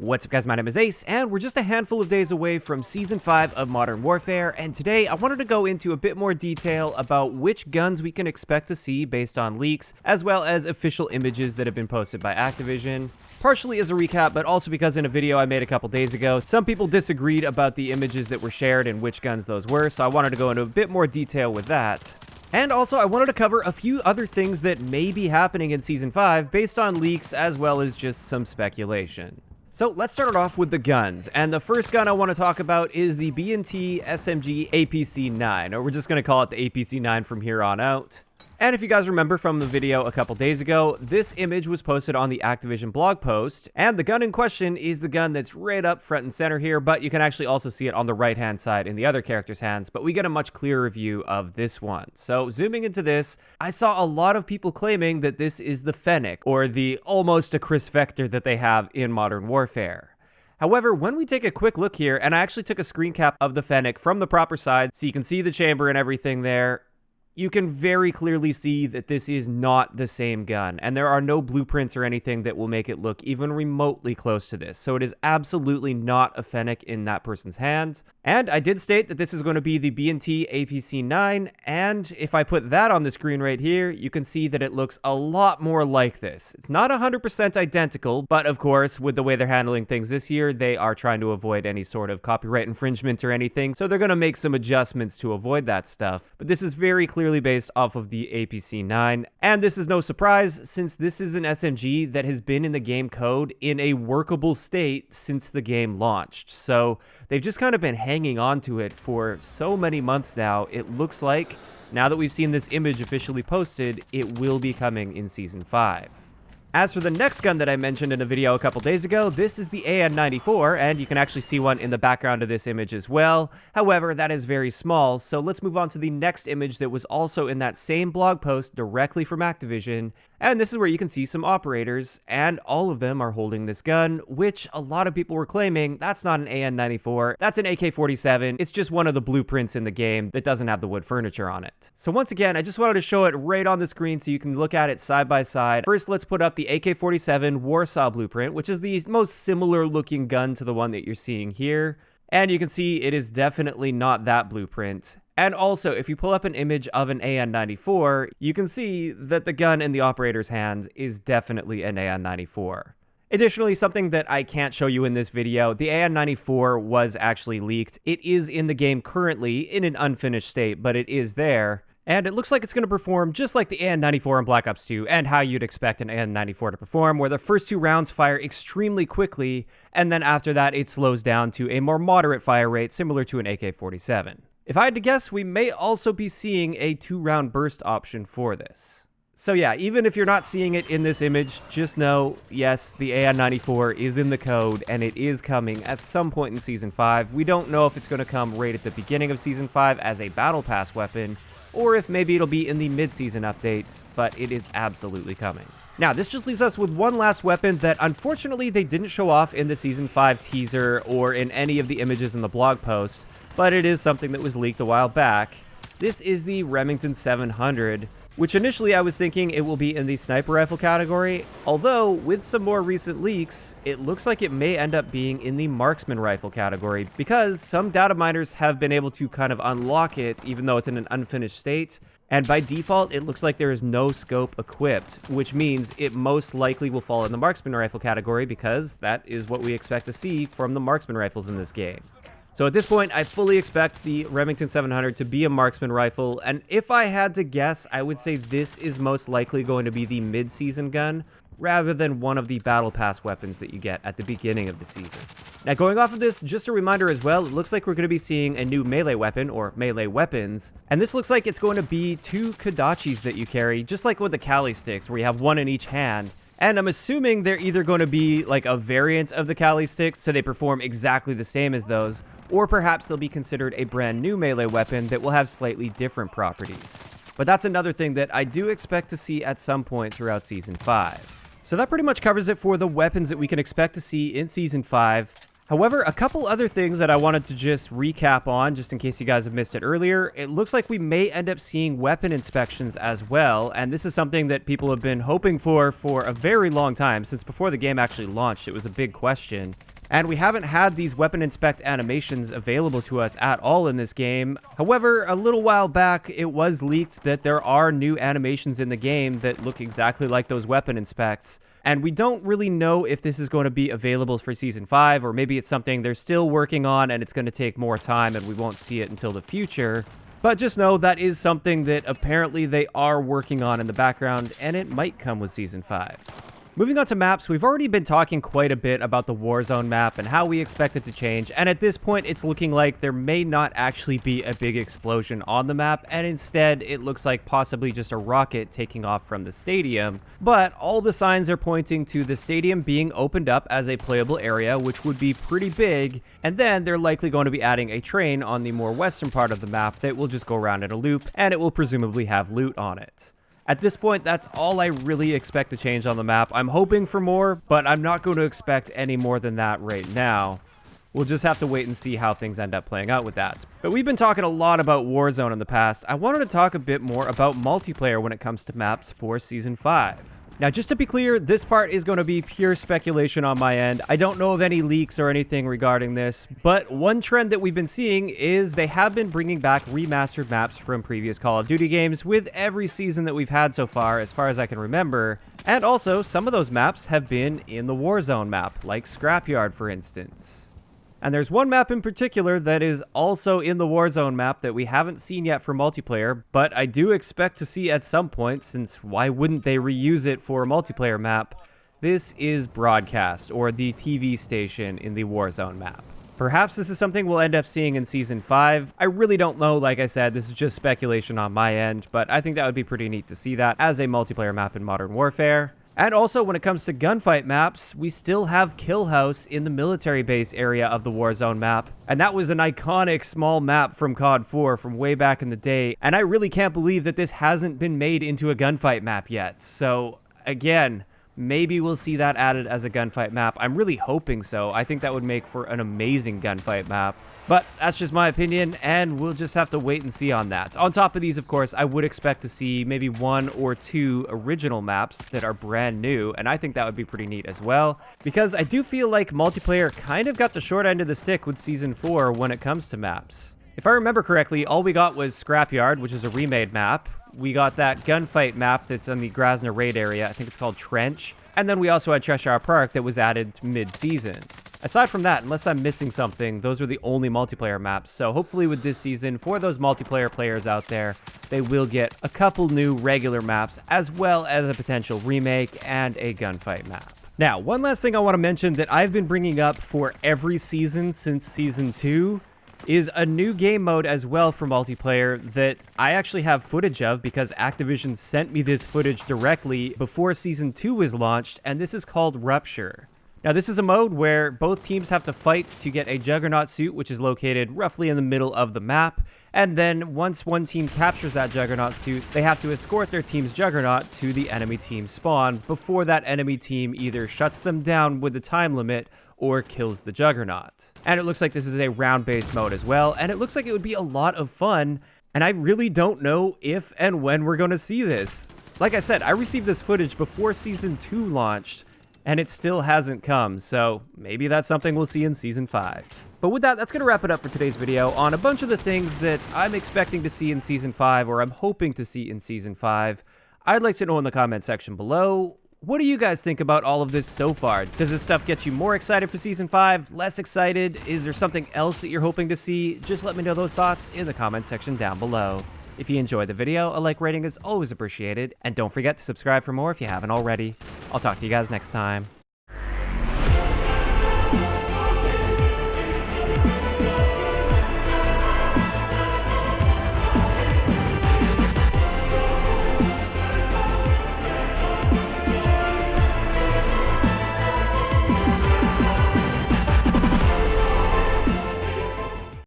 What's up guys, my name is Ace, and we're just a handful of days away from Season 5 of Modern Warfare, and today I wanted to go into a bit more detail about which guns we can expect to see based on leaks, as well as official images that have been posted by Activision. Partially as a recap, but also because in a video I made a couple days ago, some people disagreed about the images that were shared and which guns those were, so I wanted to go into a bit more detail with that. And also, I wanted to cover a few other things that may be happening in Season 5 based on leaks as well as just some speculation. So let's start it off with the guns, and the first gun I want to talk about is the B&T SMG APC-9, or we're just going to call it the APC-9 from here on out. And if you guys remember from the video a couple days ago, this image was posted on the Activision blog post, and the gun in question is the gun that's right up front and center here, but you can actually also see it on the right-hand side in the other character's hands, but we get a much clearer view of this one. So zooming into this, I saw a lot of people claiming that this is the Fennec, or the almost a Chris Vector that they have in Modern Warfare. However, when we take a quick look here, and I actually took a screen cap of the Fennec from the proper side, so you can see the chamber and everything there, you can very clearly see that this is not the same gun, and there are no blueprints or anything that will make it look even remotely close to this, so it is absolutely not a Fennec in that person's hand. And I did state that this is going to be the B&T APC-9, and if I put that on the screen right here, you can see that it looks a lot more like this. It's not 100% identical, but of course, with the way they're handling things this year, they are trying to avoid any sort of copyright infringement or anything, so they're going to make some adjustments to avoid that stuff. But this is very clearly based off of the APC-9, and this is no surprise since this is an SMG that has been in the game code in a workable state since the game launched. So they've just kind of been hanging on to it for so many months now. It looks like, now that we've seen this image officially posted, it will be coming in Season 5. As for the next gun that I mentioned in a video a couple days ago, this is the AN-94, and you can actually see one in the background of this image as well. However, that is very small, so let's move on to the next image that was also in that same blog post directly from Activision. And this is where you can see some operators, and all of them are holding this gun, which a lot of people were claiming that's not an AN-94, that's an AK-47, it's just one of the blueprints in the game that doesn't have the wood furniture on it. So once again, I just wanted to show it right on the screen so you can look at it side by side. First, let's put up the AK-47 Warsaw blueprint, which is the most similar looking gun to the one that you're seeing here. And you can see it is definitely not that blueprint. And also, if you pull up an image of an AN-94, you can see that the gun in the operator's hand is definitely an AN-94. Additionally, something that I can't show you in this video, the AN-94 was actually leaked. It is in the game currently in an unfinished state, but it is there. And it looks like it's going to perform just like the AN-94 in Black Ops 2, and how you'd expect an AN-94 to perform, where the first two rounds fire extremely quickly, and then after that it slows down to a more moderate fire rate similar to an AK-47. If I had to guess, we may also be seeing a 2-round burst option for this. So yeah, even if you're not seeing it in this image, just know, yes, the AN-94 is in the code, and it is coming at some point in Season 5. We don't know if it's going to come right at the beginning of Season 5 as a Battle Pass weapon, or if maybe it'll be in the mid-season updates, but it is absolutely coming. Now, this just leaves us with one last weapon that unfortunately they didn't show off in the Season 5 teaser or in any of the images in the blog post, but it is something that was leaked a while back. This is the Remington 700, which initially I was thinking it will be in the sniper rifle category, although with some more recent leaks, it looks like it may end up being in the marksman rifle category, because some data miners have been able to kind of unlock it even though it's in an unfinished state, and by default it looks like there is no scope equipped, which means it most likely will fall in the marksman rifle category because that is what we expect to see from the marksman rifles in this game. So at this point, I fully expect the Remington 700 to be a marksman rifle, and if I had to guess, I would say this is most likely going to be the mid-season gun, rather than one of the Battle Pass weapons that you get at the beginning of the season. Now going off of this, just a reminder as well, it looks like we're going to be seeing a new melee weapon, or melee weapons, and this looks like it's going to be 2 Kodachis that you carry, just like with the Kali sticks, where you have one in each hand. And I'm assuming they're either going to be like a variant of the Kali stick, so they perform exactly the same as those, or perhaps they'll be considered a brand new melee weapon that will have slightly different properties. But that's another thing that I do expect to see at some point throughout Season 5. So that pretty much covers it for the weapons that we can expect to see in Season 5. However, a couple other things that I wanted to just recap on, just in case you guys have missed it earlier. It looks like we may end up seeing weapon inspections as well, and this is something that people have been hoping for a very long time, since before the game actually launched. It was a big question. And we haven't had these weapon inspect animations available to us at all in this game. However, a little while back, it was leaked that there are new animations in the game that look exactly like those weapon inspects. And we don't really know if this is going to be available for Season 5, or maybe it's something they're still working on and it's going to take more time and we won't see it until the future. But just know that is something that apparently they are working on in the background, and it might come with Season 5. Moving on to maps, we've already been talking quite a bit about the Warzone map and how we expect it to change, and at this point it's looking like there may not actually be a big explosion on the map, and instead it looks like possibly just a rocket taking off from the stadium. But all the signs are pointing to the stadium being opened up as a playable area, which would be pretty big, and then they're likely going to be adding a train on the more western part of the map that will just go around in a loop, and it will presumably have loot on it. At this point, that's all I really expect to change on the map. I'm hoping for more, but I'm not going to expect any more than that right now. We'll just have to wait and see how things end up playing out with that. But we've been talking a lot about Warzone in the past. I wanted to talk a bit more about multiplayer when it comes to maps for Season 5. Now, just to be clear, this part is going to be pure speculation on my end. I don't know of any leaks or anything regarding this, but one trend that we've been seeing is they have been bringing back remastered maps from previous Call of Duty games with every season that we've had so far as I can remember. And also, some of those maps have been in the Warzone map, like Scrapyard, for instance. And there's one map in particular that is also in the Warzone map that we haven't seen yet for multiplayer, but I do expect to see at some point, since why wouldn't they reuse it for a multiplayer map? This is Broadcast, or the TV station in the Warzone map. Perhaps this is something we'll end up seeing in Season 5. I really don't know, like I said, this is just speculation on my end, but I think that would be pretty neat to see that as a multiplayer map in Modern Warfare. And also, when it comes to gunfight maps, we still have Kill House in the military base area of the Warzone map. And that was an iconic small map from COD 4 from way back in the day. And I really can't believe that this hasn't been made into a gunfight map yet. So, again, maybe we'll see that added as a gunfight map. I'm really hoping so. I think that would make for an amazing gunfight map. But that's just my opinion, and we'll just have to wait and see on that. On top of these, of course, I would expect to see maybe 1 or 2 original maps that are brand new, and I think that would be pretty neat as well, because I do feel like multiplayer kind of got the short end of the stick with Season 4 when it comes to maps. If I remember correctly, all we got was Scrapyard, which is a remade map. We got that gunfight map that's in the Grasna raid area. I think it's called Trench. And then we also had Cheshire Park that was added mid-season. Aside from that, unless I'm missing something, those are the only multiplayer maps. So hopefully with this season, for those multiplayer players out there, they will get a couple new regular maps, as well as a potential remake and a gunfight map. Now, one last thing I want to mention that I've been bringing up for every season since Season 2 is a new game mode as well for multiplayer that I actually have footage of because Activision sent me this footage directly before Season 2 was launched, and this is called Rupture. Now, this is a mode where both teams have to fight to get a Juggernaut suit, which is located roughly in the middle of the map, and then once one team captures that Juggernaut suit, they have to escort their team's Juggernaut to the enemy team's spawn before that enemy team either shuts them down with the time limit or kills the Juggernaut. And it looks like this is a round-based mode as well, and it looks like it would be a lot of fun, and I really don't know if and when we're going to see this. Like I said, I received this footage before Season 2 launched, and it still hasn't come, so maybe that's something we'll see in Season 5. But with that, that's going to wrap it up for today's video on a bunch of the things that I'm expecting to see in Season 5, or I'm hoping to see in Season 5. I'd like to know in the comment section below, what do you guys think about all of this so far? Does this stuff get you more excited for Season 5? Less excited? Is there something else that you're hoping to see? Just let me know those thoughts in the comment section down below. If you enjoyed the video, a like rating is always appreciated, and don't forget to subscribe for more if you haven't already. I'll talk to you guys next time.